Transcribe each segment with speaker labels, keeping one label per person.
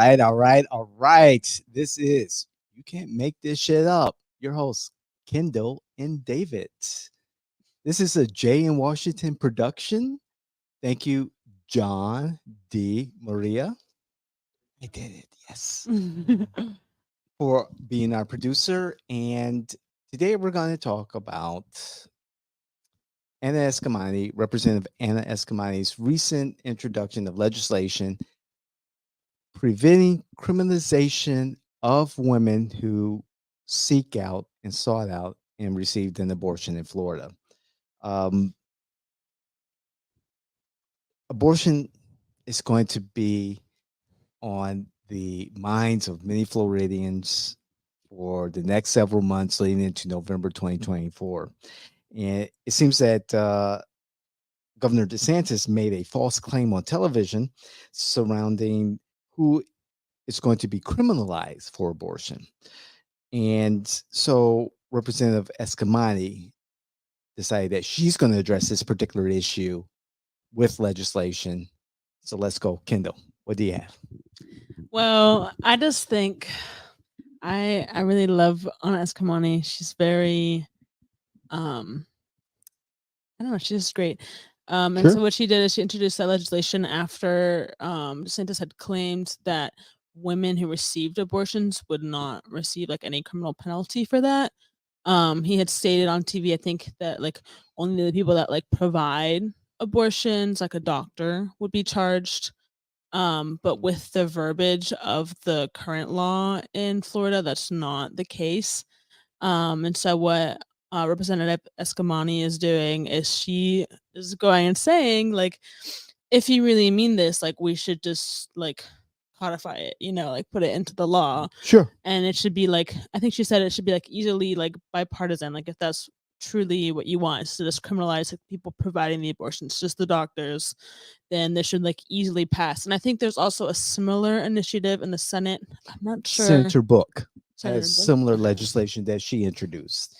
Speaker 1: right, all right, all right. This is You Can't Make This Shit Up. Your hosts, Kendall and David. This is a Jay in Washington production. Thank you, John D. Maria. I did it, yes, for being our producer. And today we're going to talk about Anna Eskamani, Representative Anna Eskamani's recent introduction of legislation preventing criminalization of women who seek out and sought out and received an abortion in Florida. Um, Abortion is going to be on the minds of many Floridians for the next several months leading into November 2024. And it seems that Governor DeSantis made a false claim on television surrounding who is going to be criminalized for abortion. And so Representative Eskamani decided that she's going to address this particular issue with legislation. So let's go. Kendall, what do you have?
Speaker 2: Well, I just think I really love Anna Eskamani. She's very I don't know, she's just great. And so what she did is she introduced that legislation after DeSantis had claimed that women who received abortions would not receive like any criminal penalty for that. He had stated on TV, I think, that like only the people that like provide abortions, like a doctor, would be charged. But with the verbiage of the current law in Florida, that's not the case. And so what Representative Eskamani is doing is she is going and saying, like, if you really mean this, like, we should just like codify it, like put it into the law.
Speaker 1: Sure.
Speaker 2: And it should be like, I think she said it should be like easily like bipartisan. Like if that's truly what you want is to just criminalize like, people providing the abortions, just the doctors, then this should like easily pass. And I think there's also a similar initiative in the Senate. I'm not sure.
Speaker 1: Senator Book
Speaker 2: Senator
Speaker 1: has
Speaker 2: Book.
Speaker 1: similar legislation that she introduced.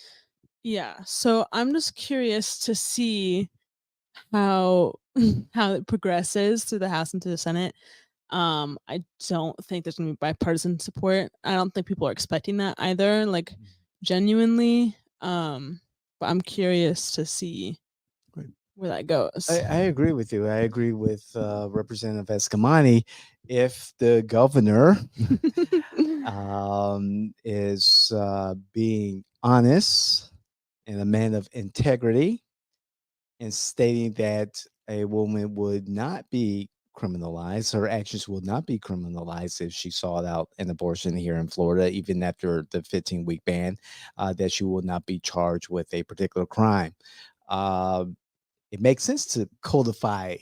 Speaker 2: Yeah, so I'm just curious to see how how it progresses through the House and to the Senate. I don't think there's gonna be bipartisan support. I don't think people are expecting that either, like genuinely. But I'm curious to see where that goes.
Speaker 1: I agree with you. I agree with Representative Eskamani. If the governor is being honest and a man of integrity and stating that a woman would not be criminalized, her actions will not be criminalized if she sought out an abortion here in Florida, even after the 15-week ban, that she will not be charged with a particular crime. It makes sense to codify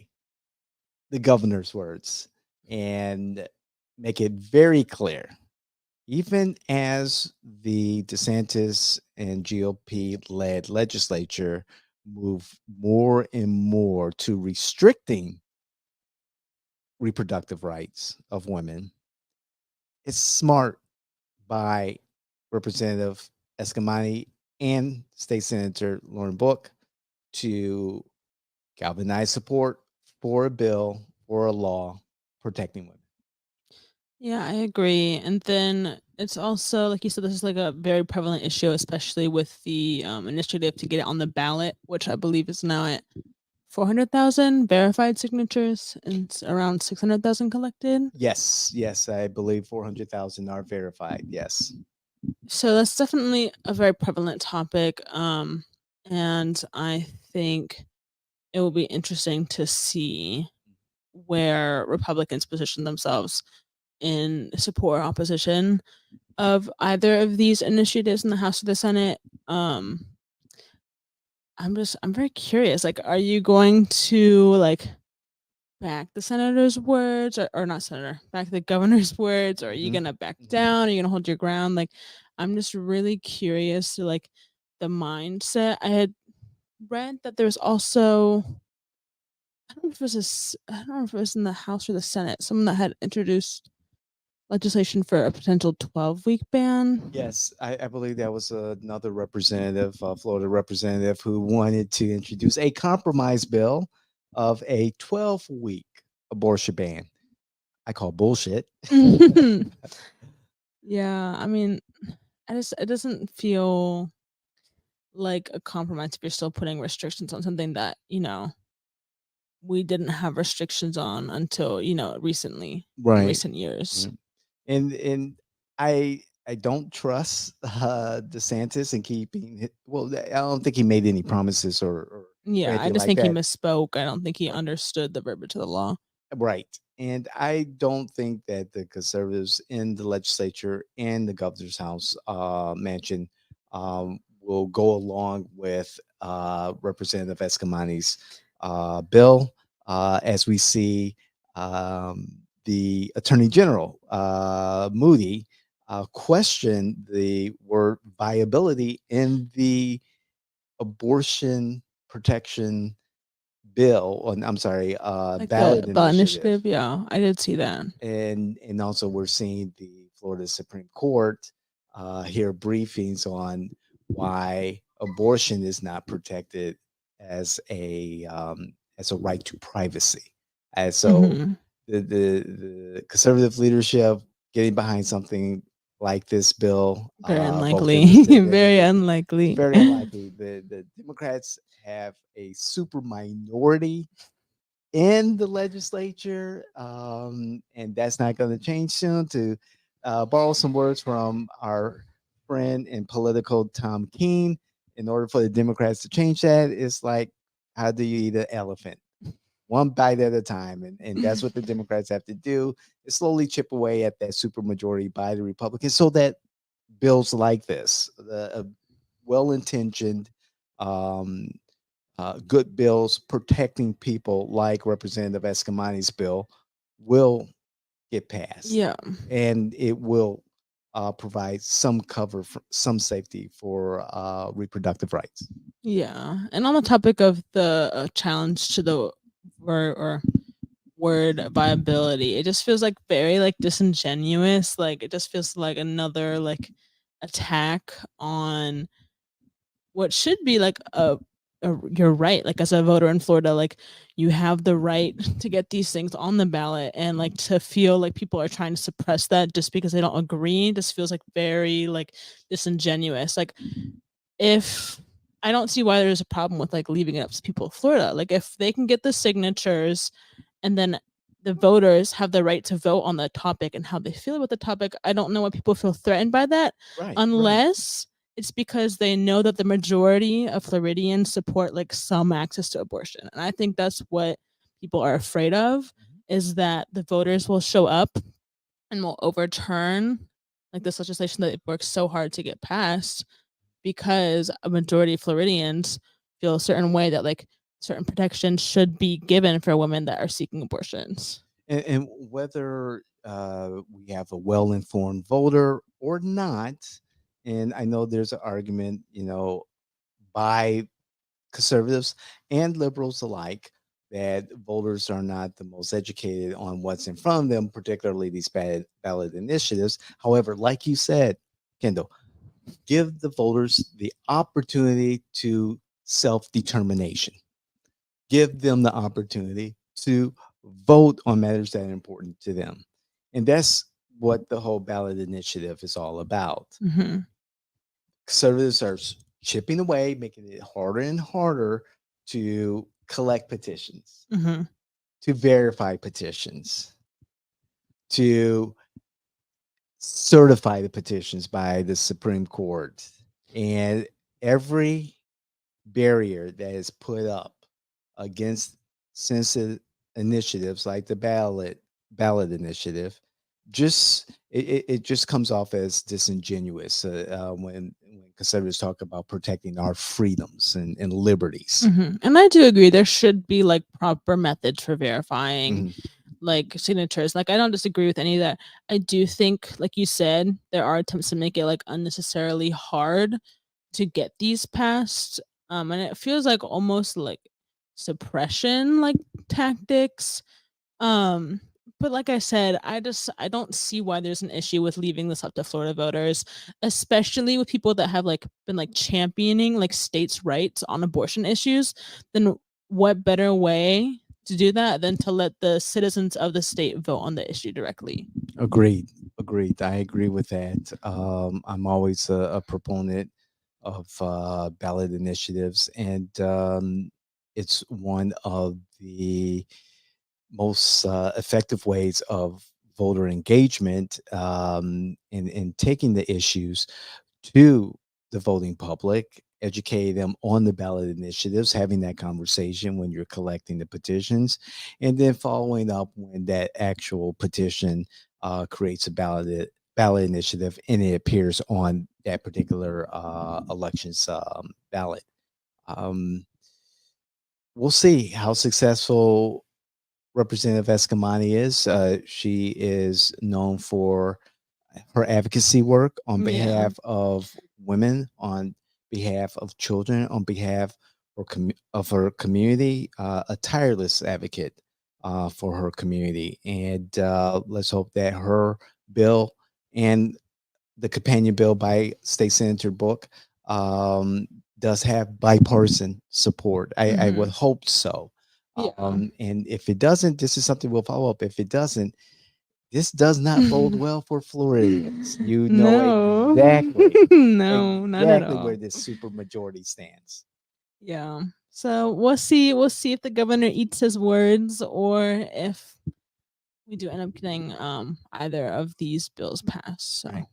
Speaker 1: the governor's words and make it very clear. Even as the DeSantis and GOP-led legislature move more and more to restricting reproductive rights of women, it's smart by Representative Eskamani and State Senator Lauren Book to galvanize support for a bill or a law protecting women.
Speaker 2: Yeah, I agree. And then it's also, like you said, this is like a very prevalent issue, especially with the initiative to get it on the ballot, which I believe is now at 400,000 verified signatures and it's around 600,000 collected.
Speaker 1: Yes, I believe 400,000 are verified. Yes.
Speaker 2: So that's definitely a very prevalent topic. And I think it will be interesting to see where Republicans position themselves in support or opposition of either of these initiatives in the House or the Senate. I'm very curious. Like, are you going to like back the senator's words or not senator, back the governor's words, or are you gonna back down? Are you gonna hold your ground? Like, I'm just really curious to like the mindset. I had read that there's also I don't know if it was in the House or the Senate, someone that had introduced legislation for a potential 12-week ban.
Speaker 1: Yes, I believe that was another representative, Florida representative, who wanted to introduce a compromise bill of a 12-week abortion ban. I call bullshit.
Speaker 2: Yeah, I mean, it doesn't feel like a compromise if you're still putting restrictions on something that, we didn't have restrictions on until, recently, in
Speaker 1: Right.
Speaker 2: recent years.
Speaker 1: Yeah. And I don't trust DeSantis in keeping it. Well, I don't think he made any promises or
Speaker 2: Yeah, I
Speaker 1: anything
Speaker 2: just
Speaker 1: like
Speaker 2: think he
Speaker 1: that.
Speaker 2: misspoke. I don't think he understood the verbiage of the law.
Speaker 1: Right. And I don't think that the conservatives in the legislature and the governor's house mansion will go along with Representative Escamani's bill, as we see the Attorney General, Moody, question the word viability in the abortion protection bill, or I'm sorry,
Speaker 2: Like the
Speaker 1: ballot
Speaker 2: ballot
Speaker 1: initiative.
Speaker 2: initiative, yeah, I did see that.
Speaker 1: And also we're seeing the Florida Supreme Court hear briefings on why abortion is not protected as a right to privacy. And so
Speaker 2: Mhm.
Speaker 1: the conservative leadership getting behind something like this bill,
Speaker 2: Very
Speaker 1: voted in
Speaker 2: unlikely.
Speaker 1: the Senate.
Speaker 2: Very
Speaker 1: It's
Speaker 2: unlikely.
Speaker 1: very unlikely. The Democrats have a super minority in the legislature, and that's not going to change soon. To borrow some words from our friend and political Tom Keene, in order for the Democrats to change that, it's like, how do you eat an elephant? One bite at a time, and that's what the Democrats have to do, is slowly chip away at that supermajority by the Republicans, so that bills like this, the well-intentioned, um, good bills protecting people like Representative Escamani's bill will get passed,
Speaker 2: Yeah.
Speaker 1: and it will provide some cover, for some safety for reproductive rights.
Speaker 2: Yeah. And on the topic of the challenge to the word viability, it just feels like very like disingenuous. Like it just feels like another like attack on what should be like you're right, like as a voter in Florida, like you have the right to get these things on the ballot, and like to feel like people are trying to suppress that just because they don't agree just feels like very like disingenuous. Like if I don't see why there's a problem with like leaving it up to people of Florida. Like if they can get the signatures and then the voters have the right to vote on the topic and how they feel about the topic, I don't know why people feel threatened by that,
Speaker 1: Right, right.
Speaker 2: unless it's because they know that the majority of Floridians support like some access to abortion. And I think that's what people are afraid of,
Speaker 1: Mhm.
Speaker 2: is that the voters will show up and will overturn like this legislation that it works so hard to get passed, because a majority of Floridians feel a certain way that like certain protections should be given for women that are seeking abortions.
Speaker 1: And whether we have a well-informed voter or not, and I know there's an argument, by conservatives and liberals alike, that voters are not the most educated on what's in front of them, particularly these ballot initiatives. However, like you said, Kendall, give the voters the opportunity to self determination, give them the opportunity to vote on matters that are important to them. And that's what the whole ballot initiative is all about.
Speaker 2: Mhm.
Speaker 1: Conservatives are chipping away, making it harder and harder to collect petitions,
Speaker 2: Mhm.
Speaker 1: to verify petitions, to certify the petitions by the Supreme Court. And every barrier that is put up against sensitive initiatives like the ballot initiative, just it just comes off as disingenuous when conservatives talk about protecting our freedoms and liberties.
Speaker 2: Mhm. And I do agree there should be like proper methods for verifying
Speaker 1: Mhm.
Speaker 2: like signatures. Like I don't disagree with any of that. I do think, like you said, there are attempts to make it like unnecessarily hard to get these passed. And it feels like almost like suppression like tactics. Um, but like I said, I don't see why there's an issue with leaving this up to Florida voters, especially with people that have like been like championing like states' rights on abortion issues. Then what better way to do that than to let the citizens of the state vote on the issue directly.
Speaker 1: Agreed. Agreed. I agree with that. I'm always a proponent of ballot initiatives, and it's one of the most effective ways of voter engagement in taking the issues to the voting public, educate them on the ballot initiatives, having that conversation when you're collecting the petitions, and then following up when that actual petition creates a ballot initiative and it appears on that particular election's ballot. Um, we'll see how successful Representative Escamani is. She is known for her advocacy work on
Speaker 2: Yeah.
Speaker 1: behalf of women, on behalf of children, on behalf of her community, a tireless advocate for her community. And let's hope that her bill and the companion bill by State Senator Book does have bipartisan support. I would hope so.
Speaker 2: Yeah.
Speaker 1: And if it doesn't, this is something we'll follow up. If it doesn't, this does not bode well for Floridians. You know
Speaker 2: No.
Speaker 1: exactly,
Speaker 2: No, not at
Speaker 1: exactly where
Speaker 2: all.
Speaker 1: this super majority stands.
Speaker 2: Yeah. So we'll see. We'll see if the governor eats his words or if we do end up getting either of these bills passed. So
Speaker 1: Right.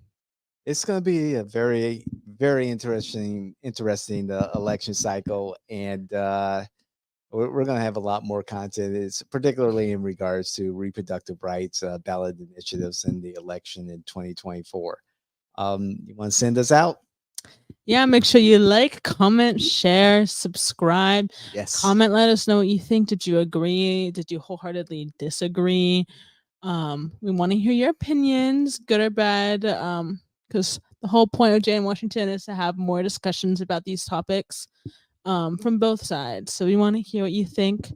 Speaker 1: It's going to be a very, very interesting election cycle, and we're going to have a lot more content. It's particularly in regards to reproductive rights, ballot initiatives, in the election in 2024. You want to send us out?
Speaker 2: yeah, make sure you like, comment, share, subscribe.
Speaker 1: Yes.
Speaker 2: Comment, let us know what you think. Did you agree? Did you wholeheartedly disagree? We want to hear your opinions, good or bad. Because the whole point of Jay in Washington is to have more discussions about these topics from both sides. So we want to hear what you think.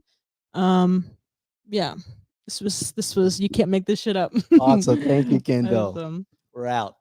Speaker 2: Um, yeah, this was you can't make this shit up.
Speaker 1: Awesome. Thank you, Kendall.
Speaker 2: Awesome.
Speaker 1: We're out.